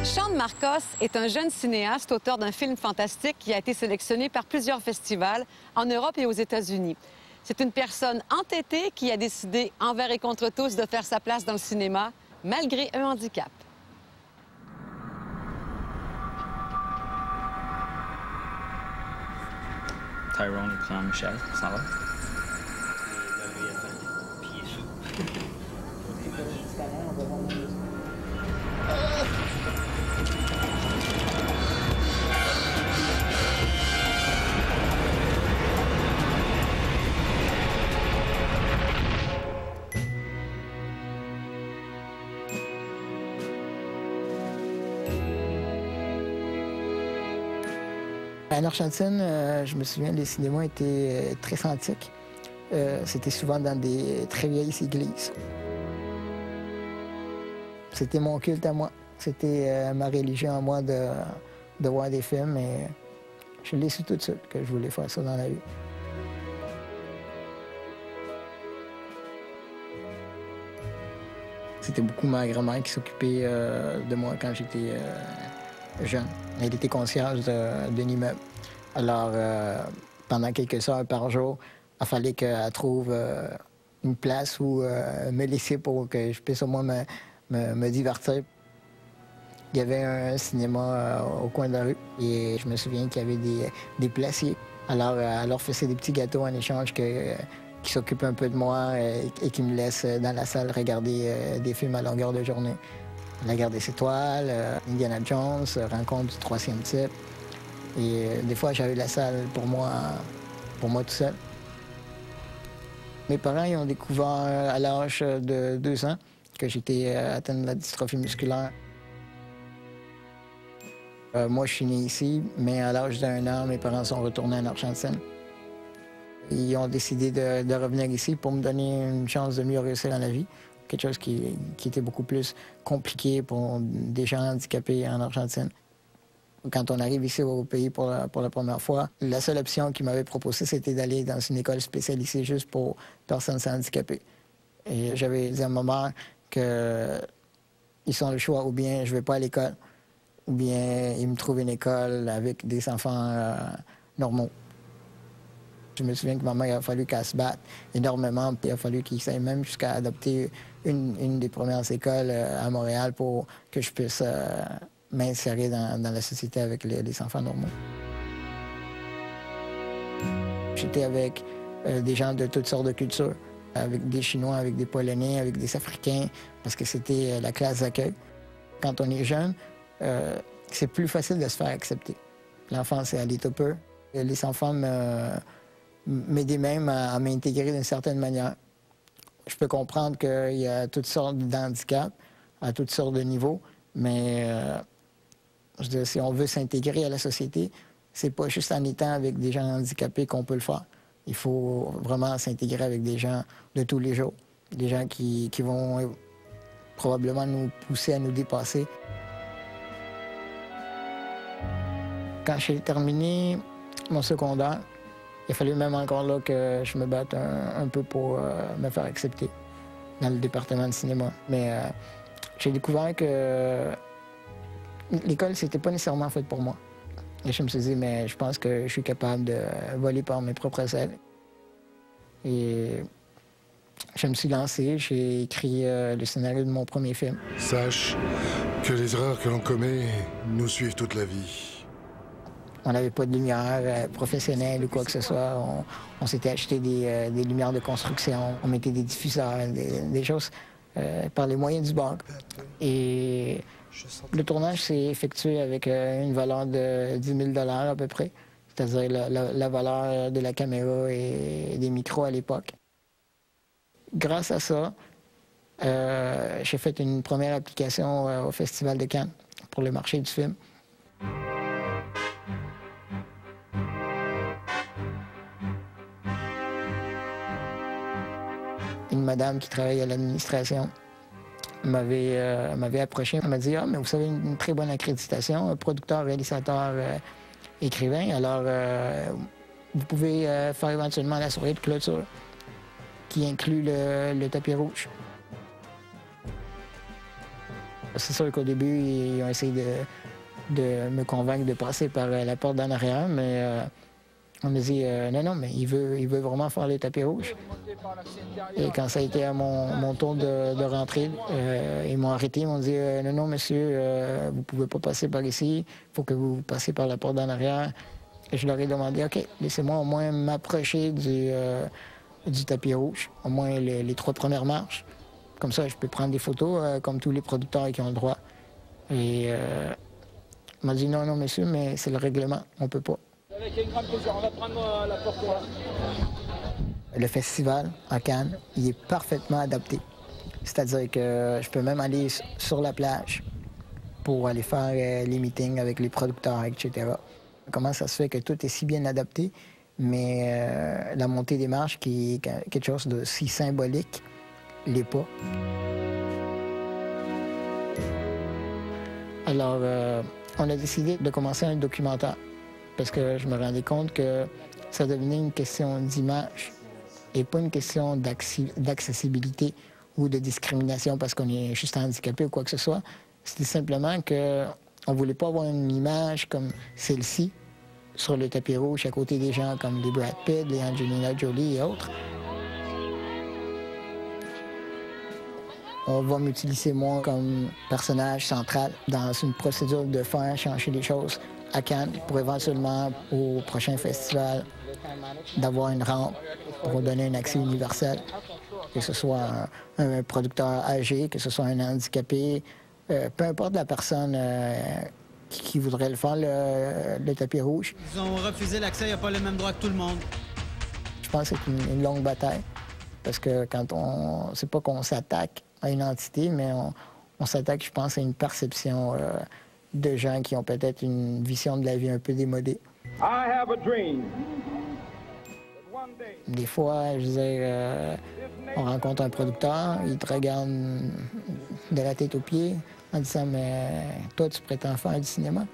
Sean Marcos est un jeune cinéaste, auteur d'un film fantastique qui a été sélectionné par plusieurs festivals en Europe et aux États-Unis. C'est une personne entêtée qui a décidé, envers et contre tous, de faire sa place dans le cinéma, malgré un handicap. Tyrone est pris en Michel, ça va? À Northampton, je me souviens, les cinémas étaient très antiques. C'était souvent dans des très vieilles églises. C'était mon culte à moi. C'était ma religion à moi de voir des films. Et je l'ai su tout de suite que je voulais faire ça dans la vie. C'était beaucoup ma grand-mère qui s'occupait de moi quand j'étais jeune. Elle était concierge d'un immeuble. Alors, pendant quelques heures par jour, il fallait qu'elle trouve une place où me laisser pour que je puisse au moins me divertir. Il y avait un cinéma au coin de la rue et je me souviens qu'il y avait des placiers. Alors, elle leur faisait des petits gâteaux en échange qui s'occupent un peu de moi et qui me laissent dans la salle regarder des films à longueur de journée. La guerre des étoiles, Indiana Jones, Rencontre du troisième type. Et des fois, j'avais la salle pour moi tout seul. Mes parents ils ont découvert à l'âge de 2 ans que j'étais atteint de la dystrophie musculaire. Moi, je suis né ici, mais à l'âge d'1 an, mes parents sont retournés à Northampton. Ils ont décidé de revenir ici pour me donner une chance de mieux réussir dans la vie. Quelque chose qui était beaucoup plus compliqué pour des gens handicapés en Argentine. Quand on arrive ici au pays pour la première fois, la seule option qu'ils m'avaient proposée, c'était d'aller dans une école spécialisée juste pour personnes handicapées. Et j'avais dit à ma mère qu'ils ont le choix, ou bien je ne vais pas à l'école, ou bien ils me trouvent une école avec des enfants normaux. Je me souviens que ma mère, il a fallu qu'elle se batte énormément. Puis il a fallu qu'il s'aille même jusqu'à adopter une des premières écoles à Montréal pour que je puisse m'insérer dans la société avec les enfants normaux. J'étais avec des gens de toutes sortes de cultures, avec des Chinois, avec des Polonais, avec des Africains, parce que c'était la classe d'accueil. Quand on est jeune, c'est plus facile de se faire accepter. L'enfance est allée tout peu. Les enfants m'aider même à m'intégrer d'une certaine manière. Je peux comprendre qu'il y a toutes sortes d'handicaps, à toutes sortes de niveaux, mais je veux dire, si on veut s'intégrer à la société, c'est pas juste en étant avec des gens handicapés qu'on peut le faire. Il faut vraiment s'intégrer avec des gens de tous les jours, des gens qui vont probablement nous pousser à nous dépasser. Quand j'ai terminé mon secondaire, il a fallu même encore là que je me batte un peu pour me faire accepter dans le département de cinéma. Mais j'ai découvert que l'école, c'était pas nécessairement fait pour moi. Et je me suis dit, mais je pense que je suis capable de voler par mes propres ailes. Et je me suis lancé, j'ai écrit le scénario de mon premier film. Sache que les erreurs que l'on commet nous suivent toute la vie. On n'avait pas de lumière professionnelle ou quoi que ce soit. On s'était acheté des lumières de construction. On mettait des diffuseurs, des choses par les moyens du bord. Et le tournage s'est effectué avec une valeur de 10 000 $ à peu près, c'est-à-dire la valeur de la caméra et des micros à l'époque. Grâce à ça, j'ai fait une première application au Festival de Cannes pour le marché du film. Une madame qui travaille à l'administration m'avait approché. Elle m'a dit « Ah, mais vous avez une très bonne accréditation, producteur, réalisateur, écrivain. Alors, vous pouvez faire éventuellement la soirée de clôture qui inclut le tapis rouge. » C'est sûr qu'au début, ils ont essayé de me convaincre de passer par la porte d'en arrière, mais on a dit non, mais il veut vraiment faire les tapis rouges. Et quand ça a été à mon tour de rentrer, ils m'ont arrêté, ils m'ont dit non, monsieur, vous ne pouvez pas passer par ici, il faut que vous passiez par la porte d'en arrière. Et je leur ai demandé, OK, laissez-moi au moins m'approcher du tapis rouge, au moins les 3 premières marches. Comme ça, je peux prendre des photos comme tous les producteurs qui ont le droit. Et il m'a dit non, monsieur, mais c'est le règlement, on ne peut pas. Avec un grand plaisir, on va prendre la porte là. Le festival à Cannes, il est parfaitement adapté. C'est-à-dire que je peux même aller sur la plage pour aller faire les meetings avec les producteurs, etc. Comment ça se fait que tout est si bien adapté, mais la montée des marches, qui est quelque chose de si symbolique, l'est pas. Alors, on a décidé de commencer un documentaire parce que je me rendais compte que ça devenait une question d'image et pas une question d'accessibilité ou de discrimination parce qu'on est juste handicapé ou quoi que ce soit. C'était simplement qu'on ne voulait pas avoir une image comme celle-ci sur le tapis rouge à côté des gens comme les Brad Pitt, les Angelina Jolie et autres. On va m'utiliser moi comme personnage central dans une procédure de faire changer les choses à Cannes pour éventuellement, au prochain festival, d'avoir une rampe pour donner un accès universel, que ce soit un producteur âgé, que ce soit un handicapé, peu importe la personne qui voudrait le faire, le tapis rouge. Ils ont refusé l'accès, il n'y a pas le même droit que tout le monde. Je pense que c'est une longue bataille, parce que quand c'est pas qu'on s'attaque à une entité, mais on s'attaque, je pense, à une perception de gens qui ont peut-être une vision de la vie un peu démodée. I have a dream. Des fois, je disais, on rencontre un producteur, il te regarde de la tête aux pieds en disant « Mais toi, tu prétends faire du cinéma? »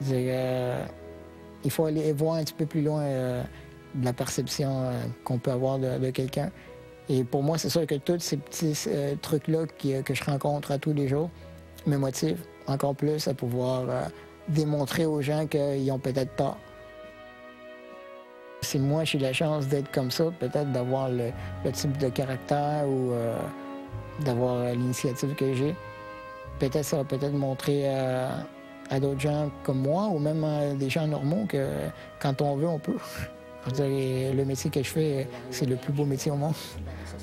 Il faut aller voir un petit peu plus loin de la perception qu'on peut avoir de quelqu'un. Et pour moi, c'est sûr que tous ces petits trucs-là que je rencontre à tous les jours me motivent encore plus à pouvoir démontrer aux gens qu'ils ont peut-être tort. Si moi, j'ai la chance d'être comme ça, peut-être d'avoir le type de caractère ou d'avoir l'initiative que j'ai, peut-être ça va peut-être montrer à d'autres gens comme moi ou même à des gens normaux que quand on veut, on peut. Le métier que je fais, c'est le plus beau métier au monde.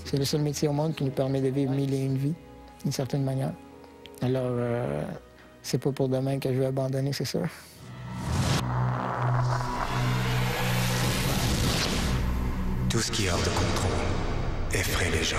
C'est le seul métier au monde qui nous permet de vivre 1001 vies, d'une certaine manière. Alors, c'est pas pour demain que je vais abandonner, c'est sûr. Tout ce qui est hors de contrôle effraie les gens.